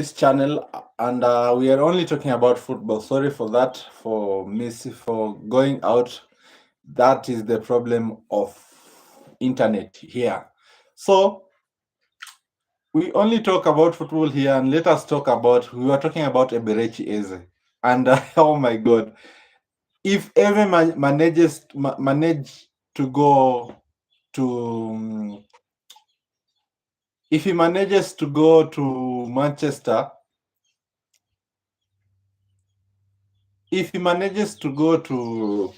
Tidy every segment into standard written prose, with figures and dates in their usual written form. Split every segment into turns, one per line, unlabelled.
this channel, and we are only talking about football. Sorry for that, for going out. That is the problem of internet here. So we only talk about football here, and let us talk about. We were talking about Eberechi Eze, and oh my God, if ever manage to go to if he manages to go to Manchester, if he manages to go to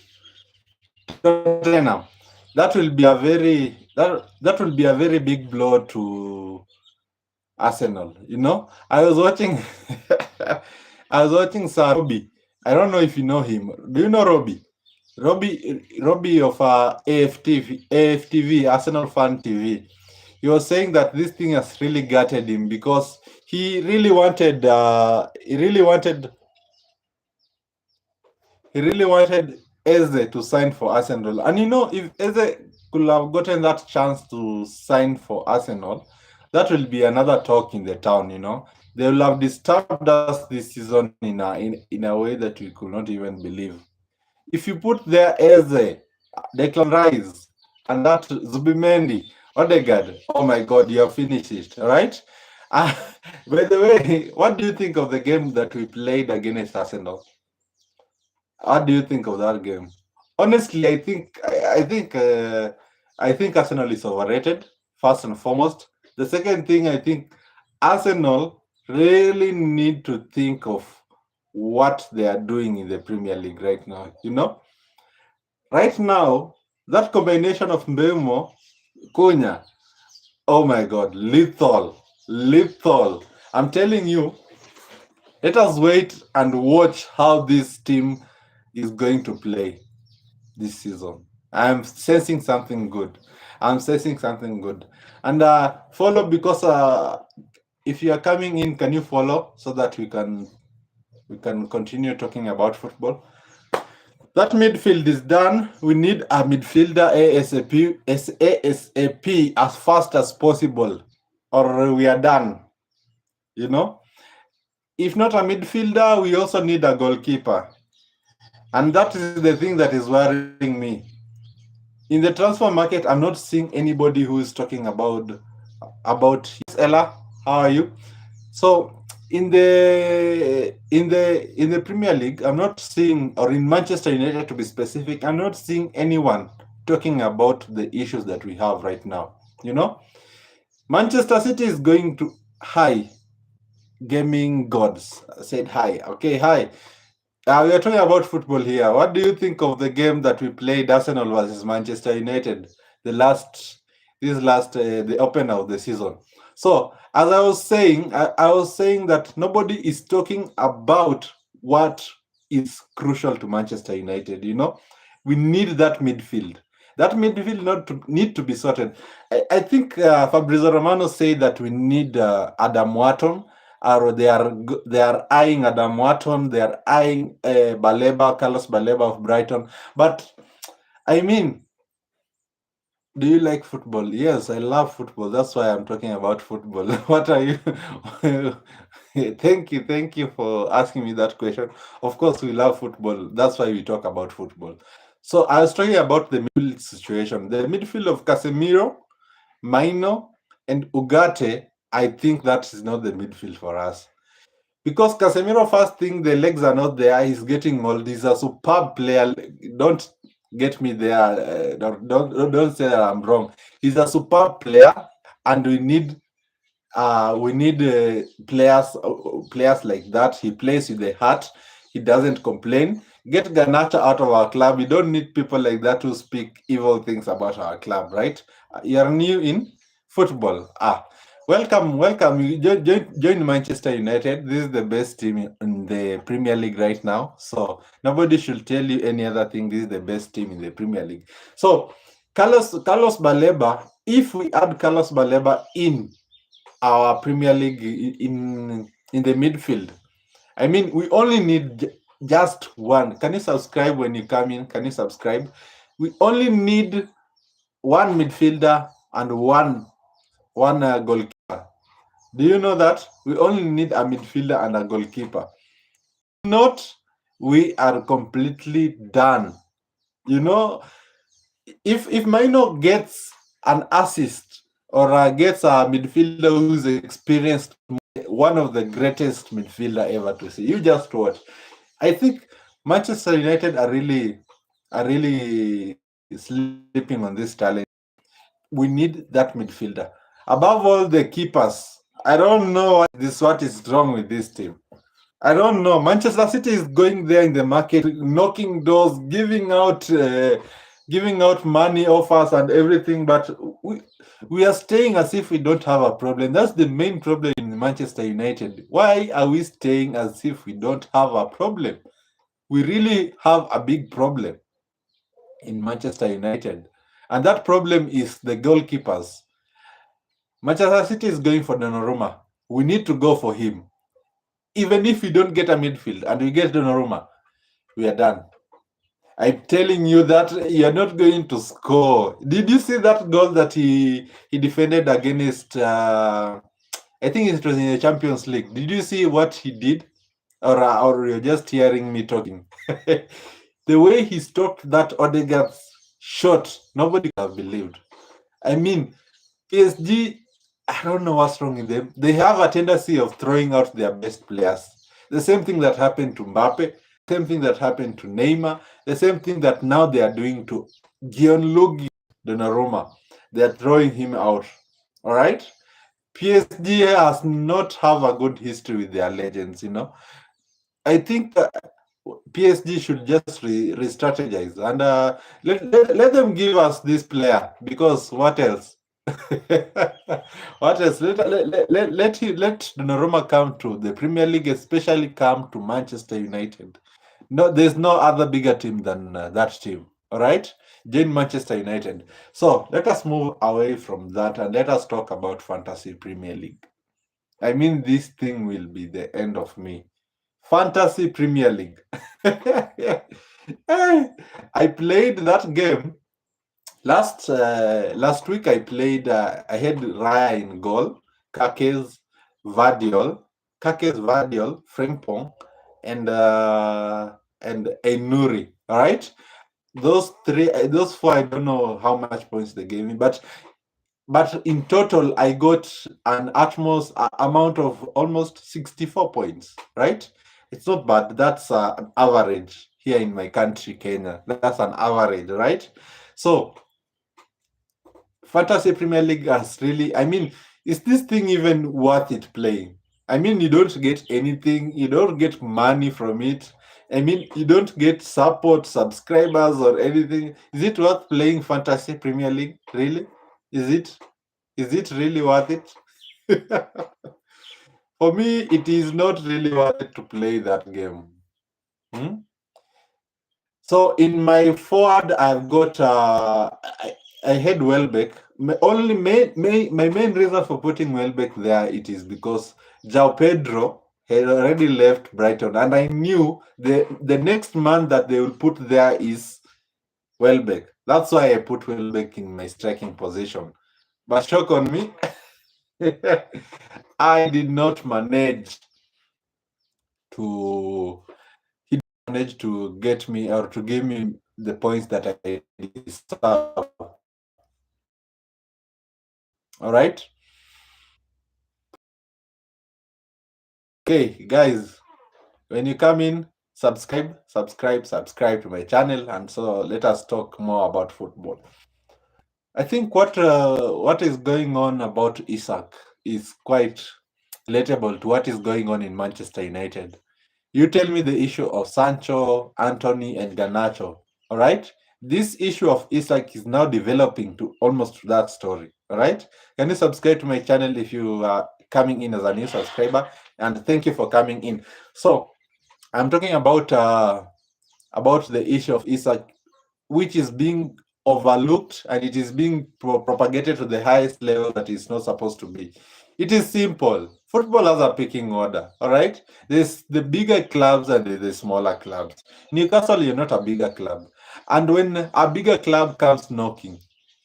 Tottenham, that will be a very big blow to Arsenal. I was watching I was watching Sir Robbie. I don't know if you know him. Do you know Robbie? Robbie of AFTV, Arsenal Fan TV. He was saying that this thing has really gutted him because he really wanted Eze to sign for Arsenal. And if Eze could have gotten that chance to sign for Arsenal, that will be another talk in the town. They will have disturbed us this season in a way that we could not even believe. If you put there Eze, Declan Rice, and that Zubimendi, Odegaard, oh my God, you have finished it, all right? Uh, by the way, what do you think of the game that we played against Arsenal? What do you think of that game? Honestly, I think Arsenal is overrated. First and foremost. The second thing, I think Arsenal really need to think of what they are doing in the Premier League right now. Right now, that combination of Mbemo, Cunha, oh my God, lethal, lethal. I'm telling you, let us wait and watch how this team is going to play this season. I'm sensing something good. And follow, because if you are coming in, can you follow so that we can continue talking about football? That midfield is done. We need a midfielder ASAP as fast as possible, or we are done. If not a midfielder, we also need a goalkeeper. And that is the thing that is worrying me. In the transfer market, I'm not seeing anybody who is talking about Ella. How are you? So in the Premier League, I'm not seeing, or in Manchester United to be specific, I'm not seeing anyone talking about the issues that we have right now. Manchester City is going to hi gaming gods. I said hi. Okay, hi. We are talking about football here. What do you think of the game that we played, Arsenal versus Manchester United, the opener of the season? So, as I was saying, I was saying that nobody is talking about what is crucial to Manchester United. We need that midfield. That midfield need to be sorted. I think Fabrizio Romano said that we need Adam Wharton, or they are eyeing Adam Wharton, they are eyeing Carlos Baleba of Brighton. But I mean, do you like football? Yes, I love football. That's why I'm talking about football. What are you? Thank you for asking me that question. Of course, we love football. That's why we talk about football. So I was talking about the midfield situation. The midfield of Casemiro, Maino, and Ugarte, I think that is not the midfield for us. Because Casemiro, first thing, the legs are not there. He's getting old. He's a superb player. Don't get me there. Don't say that I'm wrong. He's a superb player, and we need players like that. He plays with the heart. He doesn't complain. Get Ganata out of our club. We don't need people like that who speak evil things about our club, right? You're new in football. Welcome. You join Manchester United. This is the best team in the Premier League right now. So nobody should tell you any other thing. This is the best team in the Premier League. So Carlos Baleba, if we add Carlos Baleba in our Premier League in the midfield, I mean, we only need just one. Can you subscribe when you come in? Can you subscribe? We only need one midfielder and one goalkeeper. Do you know that? We only need a midfielder and a goalkeeper. Not, we are completely done. You know, if Maino gets an assist or gets a midfielder who's experienced, one of the greatest midfielder ever to see, you just watch. I think Manchester United are really sleeping on this talent. We need that midfielder. Above all, the keepers. I don't know what is wrong with this team. I don't know. Manchester City is going there in the market, knocking doors, giving out money offers and everything, but we are staying as if we don't have a problem. That's the main problem in Manchester United. Why are we staying as if we don't have a problem? We really have a big problem in Manchester United, and that problem is the goalkeepers. Manchester City is going for Donnarumma. We need to go for him. Even if we don't get a midfield and we get Donnarumma, we are done. I'm telling you that you're not going to score. Did you see that goal that he defended against? I think it was in the Champions League. Did you see what he did, or you're just hearing me talking? The way he stopped that Odegaard's shot, nobody could have believed. I mean, PSG, I don't know what's wrong with them. They have a tendency of throwing out their best players. The same thing that happened to Mbappe, same thing that happened to Neymar, the same thing that now they are doing to Gianluigi Donnarumma. They are throwing him out. All right? PSG has not have a good history with their legends. I think PSG should just re-strategize and let them give us this player, because what else? What else? Let Donnarumma come to the Premier League, especially come to Manchester United. No, there's no other bigger team than that team. All right, join Manchester United. So let us move away from that and let us talk about Fantasy Premier League. I mean, this thing will be the end of me. Fantasy Premier League. I played that game last week. I had Raya in goal, Kakes, Vardiol, Frimpong, and Enuri. All right, those four. I don't know how much points they gave me, but in total, I got an amount of almost 64 points, right? It's not bad. That's an average here in my country, Kenya. That's an average, right? So, Fantasy Premier League has really, I mean, is this thing even worth it playing? I mean, you don't get anything, you don't get money from it. I mean, you don't get support, subscribers, or anything. Is it worth playing Fantasy Premier League? Really? Is it? Is it really worth it? For me, it is not really worth it to play that game. Hmm? So in my forward, I've got I had Welbeck. My main reason for putting Welbeck there, it is because João Pedro had already left Brighton, and I knew the next man that they will put there is Welbeck. That's why I put Welbeck in my striking position. But shock on me, I did not manage to he managed to get me or to give me the points that I deserve. All right. Okay, guys, when you come in, subscribe to my channel, and so let us talk more about football. I think what is going on about Isak is quite relatable to what is going on in Manchester United. You tell me the issue of Sancho, Anthony, and Garnacho. All right. This issue of Isak is now developing to almost that story. All right. Can you subscribe to my channel if you are coming in as a new subscriber? And thank you for coming in. So I'm talking about the issue of Isak, which is being overlooked and it is being propagated to the highest level that it's not supposed to be. It is simple. Football has a picking order, all right? There's the bigger clubs and the smaller clubs. Newcastle, you're not a bigger club. And when a bigger club comes knocking,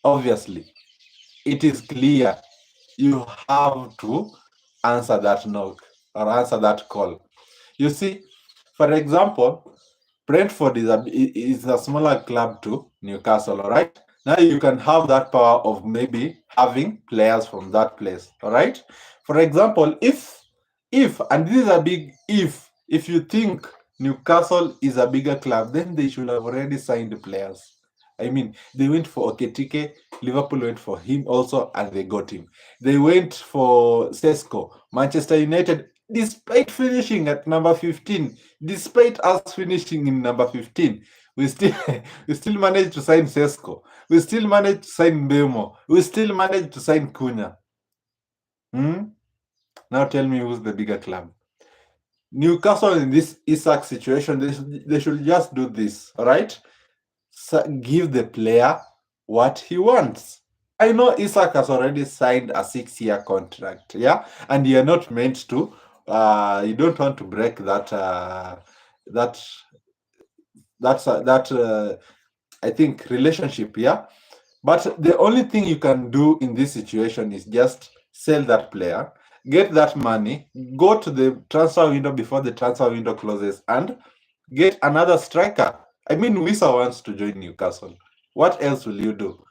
obviously, it is clear you have to answer that knock or answer that call. You see, for example, Brentford is a smaller club to Newcastle, all right? Now you can have that power of maybe having players from that place, all right? For example, if and this is a big if you think Newcastle is a bigger club, then they should have already signed players. I mean, they went for Oketike, Liverpool went for him also, and they got him. They went for Sesko, Manchester United, despite finishing at number 15, despite us finishing in number 15, we still we still managed to sign Sesko. We still managed to sign Bemo. We still managed to sign Cunha. Hmm? Now tell me who's the bigger club. Newcastle in this Isak situation, they should just do this, all right? Give the player what he wants. I know Isak has already signed a 6-year contract, yeah, and you're not meant to. You don't want to break that I think relationship, yeah. But the only thing you can do in this situation is just sell that player, get that money, go to the transfer window before the transfer window closes, and get another striker. I mean, Wisa wants to join Newcastle. What else will you do?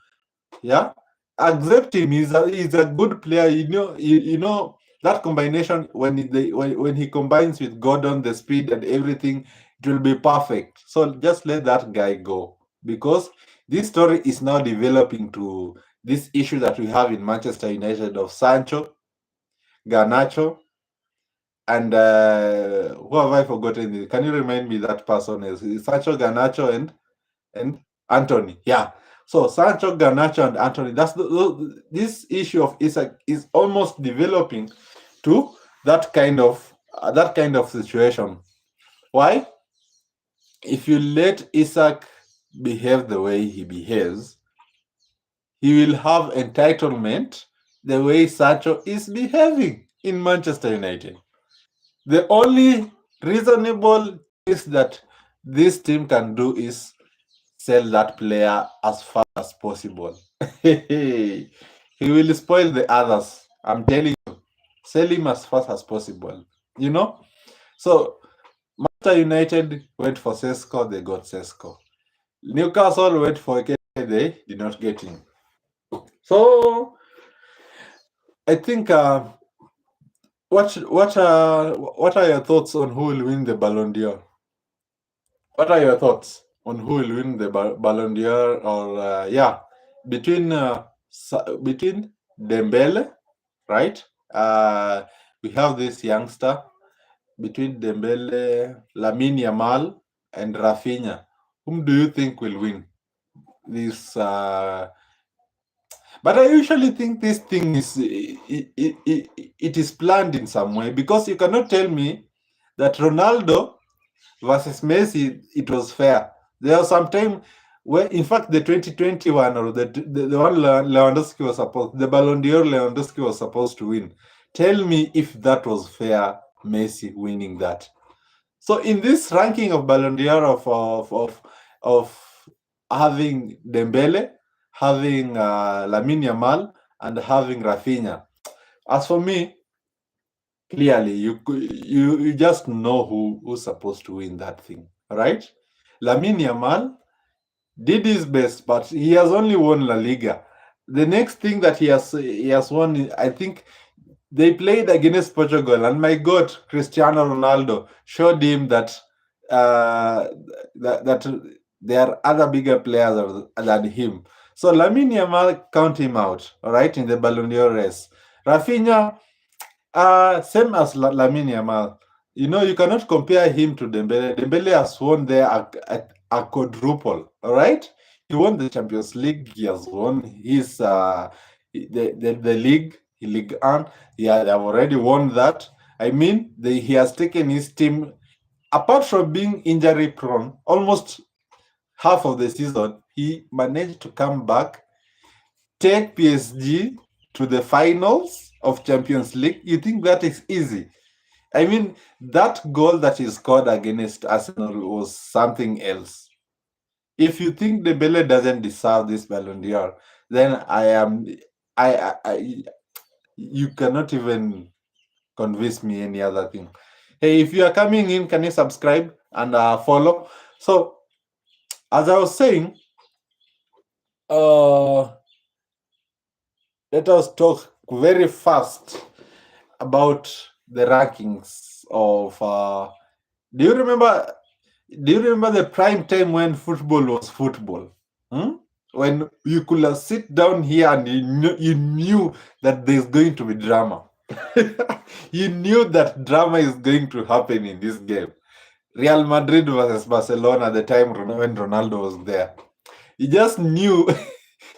Yeah, accept him. He's a good player. You know that combination when he combines with Gordon, the speed and everything, it will be perfect. So just let that guy go, because this story is now developing to this issue that we have in Manchester United of Sancho, Garnacho, and who have I forgotten? Can you remind me that person is? It's Sancho, Garnacho, and Anthony. Yeah. So Sancho, Garnacho, and Anthony. This issue of Isak is almost developing to that kind of situation. Why? If you let Isak behave the way he behaves, he will have entitlement the way Sancho is behaving in Manchester United. The only reasonable thing that this team can do is sell that player as fast as possible. He will spoil the others. I'm telling you. Sell him as fast as possible. You know? So Manchester United went for Sesko, they got Sesko. Newcastle went for Eke, they did not get him. So I think what are your thoughts on who will win the Ballon d'Or? What are your thoughts on who will win the Ballon d'Or? Or yeah, between between Dembele, right? We have this youngster between Dembele, Lamine Yamal, and Rafinha. Whom do you think will win this? But I usually think this thing is it is planned in some way, because you cannot tell me that Ronaldo versus Messi, it was fair. There was some time where, in fact, the 2021 or the one Lewandowski was supposed, the Ballon d'Or Lewandowski was supposed to win. Tell me if that was fair, Messi winning that. So in this ranking of Ballon d'Or of having Dembele, having Lamine Yamal, and having Rafinha, as for me, clearly you just know who's supposed to win that thing, right? Lamine Yamal did his best, but he has only won La Liga. The next thing that he has won, I think they played against Portugal, and my God, Cristiano Ronaldo showed him that uh, that there are other bigger players than him. So Lamine Yamal, count him out, all right, in the Ballon d'Or race. Rafinha, same as Lamine Yamal. You know, you cannot compare him to Dembele. Dembele has won there a quadruple. All right, he won the Champions League. He has won his the league. League on. Yeah, they have already won that. I mean, he has taken his team, apart from being injury prone, almost half of the season. He managed to come back, take PSG to the finals of Champions League. You think that is easy? I mean, that goal that he scored against Arsenal was something else. If you think Dembele doesn't deserve this Ballon d'Or, then I you cannot even. convince me any other thing. Hey, if you are coming in, can you subscribe and follow? So, as I was saying, uh, let us talk very fast about the rankings of. Do you remember? Do you remember the prime time when football was football? Hmm? When you could sit down here and you knew that there's going to be drama. You knew that drama is going to happen in this game. Real Madrid versus Barcelona at the time when Ronaldo was there. You just knew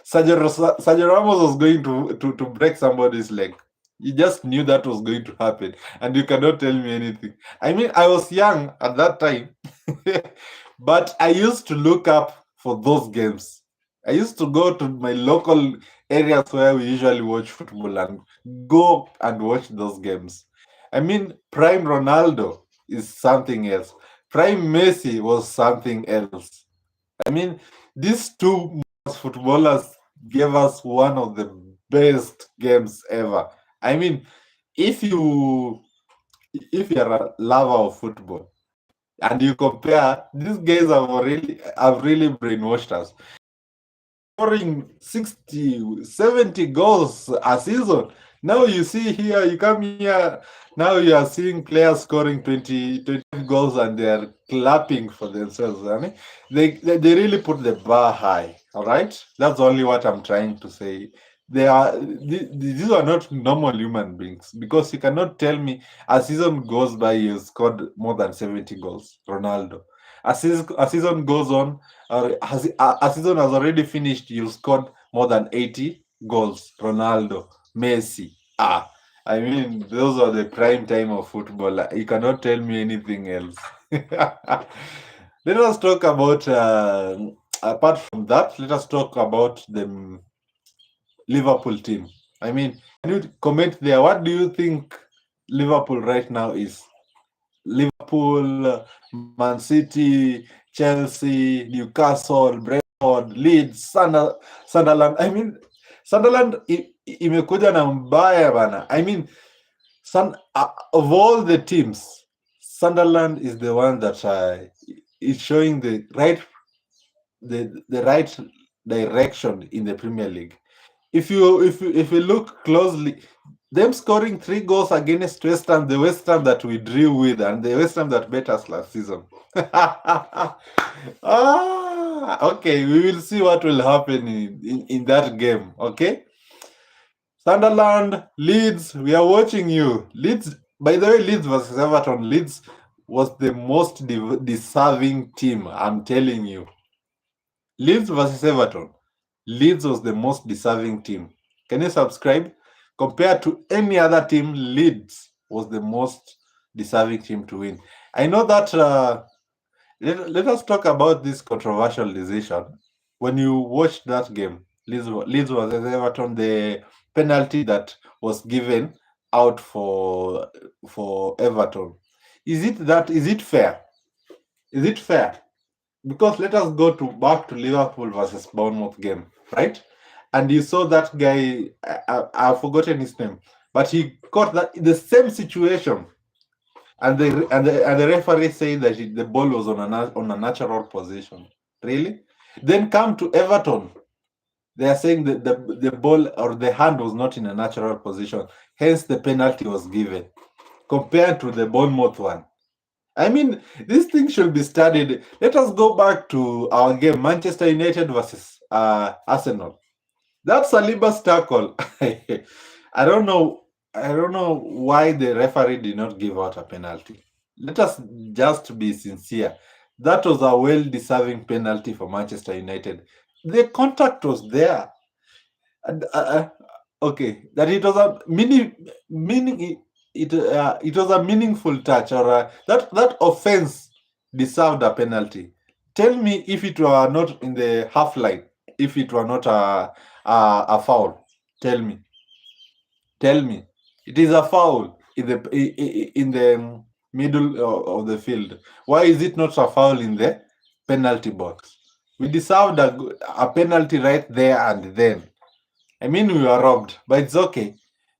Sergio Ramos was going to break somebody's leg. You just knew that was going to happen, and you cannot tell me anything. I mean, I was young at that time, but I used to look up for those games. I used to go to my local areas where we usually watch football and go and watch those games. I mean, Prime Ronaldo is something else. Prime Messi was something else. I mean, these two footballers gave us one of the best games ever. I mean, if you if you're a lover of football and you compare, these guys have really brainwashed us. Scoring 60, 70 goals a season. Now you see here, you come here, now you are seeing players scoring 20 goals and they are clapping for themselves. I mean, they really put the bar high. All right, that's only what I'm trying to say. These are not normal human beings, because you cannot tell me a season goes by you scored more than 70 goals, Ronaldo. A season goes on, a season has already finished, you scored more than 80 goals, Ronaldo, Messi. I mean, those are the prime time of football. You cannot tell me anything else. Let us talk about, apart from that, let us talk about the Liverpool team. I mean, can you comment there? What do you think Liverpool right now is? Liverpool, Man City, Chelsea, Newcastle, Brentford, Leeds, Sunderland. I mean, Sunderland imekuja na mbaya bana. I mean, of all the teams, Sunderland is the one that is showing the right direction in the Premier League. If you look closely, them scoring 3 goals against West Ham, the West Ham that we drew with, and the West Ham that beat us last season. Okay, we will see what will happen in that game. Okay, Sunderland, Leeds, we are watching you. Leeds, by the way, Leeds versus Everton. Leeds was the most deserving team. I'm telling you. Leeds versus Everton. Leeds was the most deserving team. Can you subscribe? Compared to any other team, Leeds was the most deserving team to win. I know that. Let us talk about this controversial decision. When you watched that game, Leeds versus Everton, the penalty that was given out for Everton, is it fair? Is it fair? Because let us go back to Liverpool versus Bournemouth game, right? And you saw that guy. I've forgotten his name, but he caught that the same situation, and the referee said that the ball was on a natural position. Really? Then come to Everton. They are saying that the ball or the hand was not in a natural position, hence the penalty was given. Compared to the Bournemouth one, I mean, this thing should be studied. Let us go back to our game, Manchester United versus Arsenal. That Saliba's tackle, I don't know. I don't know why the referee did not give out a penalty. Let us just be sincere. That was a well-deserving penalty for Manchester United. The contact was there. And, okay, that it was a meaning it was a meaningful touch, or that offense deserved a penalty. Tell me if it were not in the half line, if it were not a foul. Tell me, it is a foul in the middle of the field. Why is it not a foul in the penalty box? We deserved a penalty right there and then. I mean, we were robbed, but it's okay.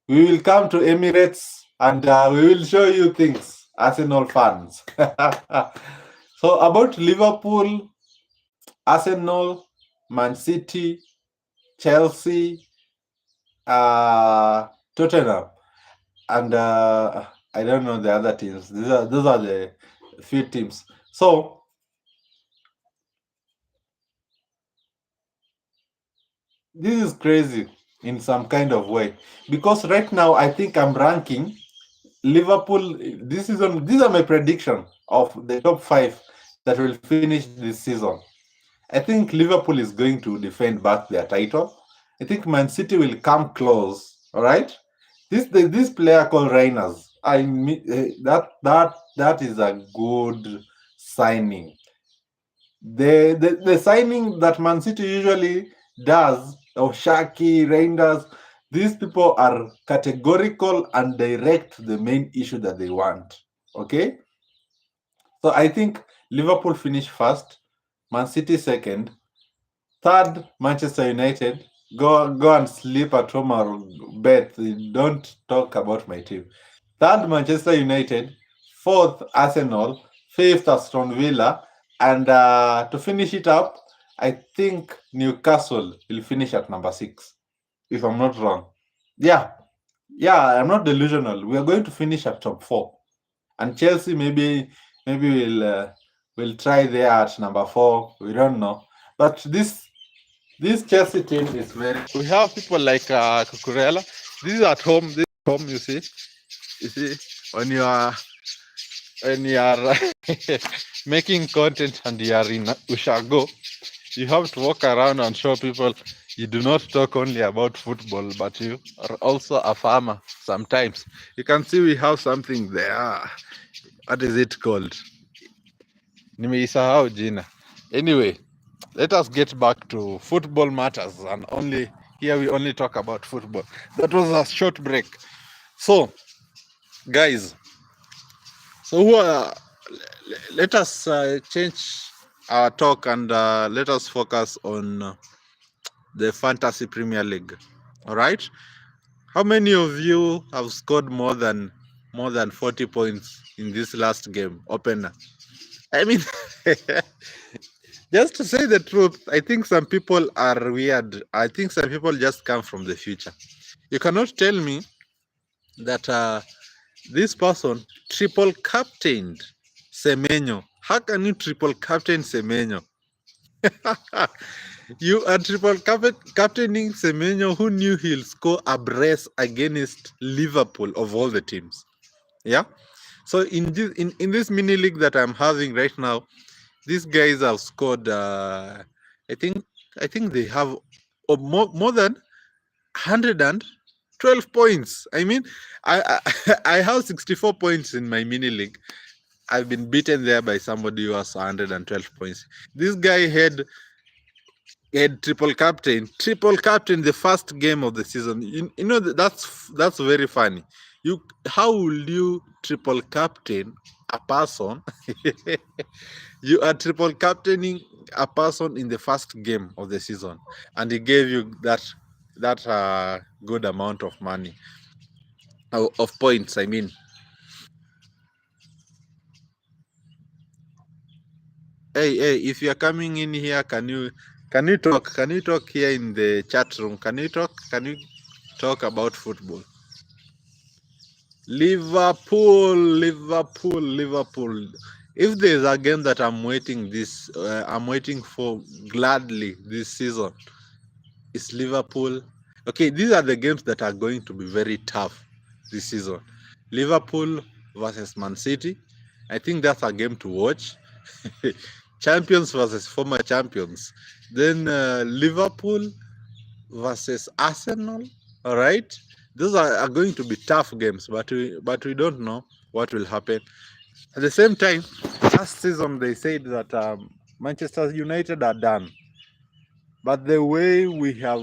We will come to Emirates. and we will show you things, Arsenal fans. So about Liverpool, Arsenal, Man City, Chelsea, Tottenham, and I don't know the other teams. Those are the few teams. So this is crazy in some kind of way, because right now I think I'm ranking Liverpool this season. These are my prediction of the top five that will finish this season. I think Liverpool is going to defend back their title. I think Man City will come close. All right. This player called Reyners, that is a good signing. The signing that Man City usually does, of Shaki, Reinders, these people are categorical and direct the main issue that they want. Okay? So I think Liverpool finish first, Man City second, third, Manchester United. Go and sleep at home or bet. Don't talk about my team. Third, Manchester United. Fourth, Arsenal. Fifth, Aston Villa. And to finish it up, I think Newcastle will finish at number six, if I'm not wrong. Yeah, yeah, I'm not delusional. We are going to finish at top four, and Chelsea maybe will try there at number four. We don't know, but this Chelsea team is very. We have people like Cucurella. This is at home. This is home. You see when you are making content and you are in Ushago, you have to walk around and show people you do not talk only about football, but you are also a farmer sometimes. You can see we have something there. What is it called? Nimeisahau jina. Anyway, let us get back to football matters, and only here we only talk about football. That was a short break. So, guys, so let us change our talk and let us focus on the Fantasy Premier League. All right. How many of you have scored more than 40 points in this last game opener? I mean, just to say the truth, I think some people are weird. I think some people just come from the future. You cannot tell me that this person triple captained Semenyo. How can you triple captain Semenyo? You are captaining Semenyo, who knew he'll score a brace against Liverpool of all the teams. Yeah. So in this mini league that I'm having right now, these guys have scored. I think they have more than 112 points. I mean, I have 64 points in my mini league. I've been beaten there by somebody who has 112 points. This guy had triple captain the first game of the season. You know that's very funny. How will you triple captain a person? You are triple captaining a person in the first game of the season, and he gave you that good amount of money, of points. I mean, hey, if you are coming in here, can you talk? Can you talk here in the chat room? Can you talk? Can you talk about football? Liverpool. If there's a game that I'm waiting for gladly this season, it's Liverpool. Okay, these are the games that are going to be very tough this season. Liverpool versus Man City. I think that's a game to watch. Champions versus former champions. Then Liverpool versus Arsenal. All right, those are going to be tough games, but we don't know what will happen. At the same time, last season they said that Manchester United are done, but the way we have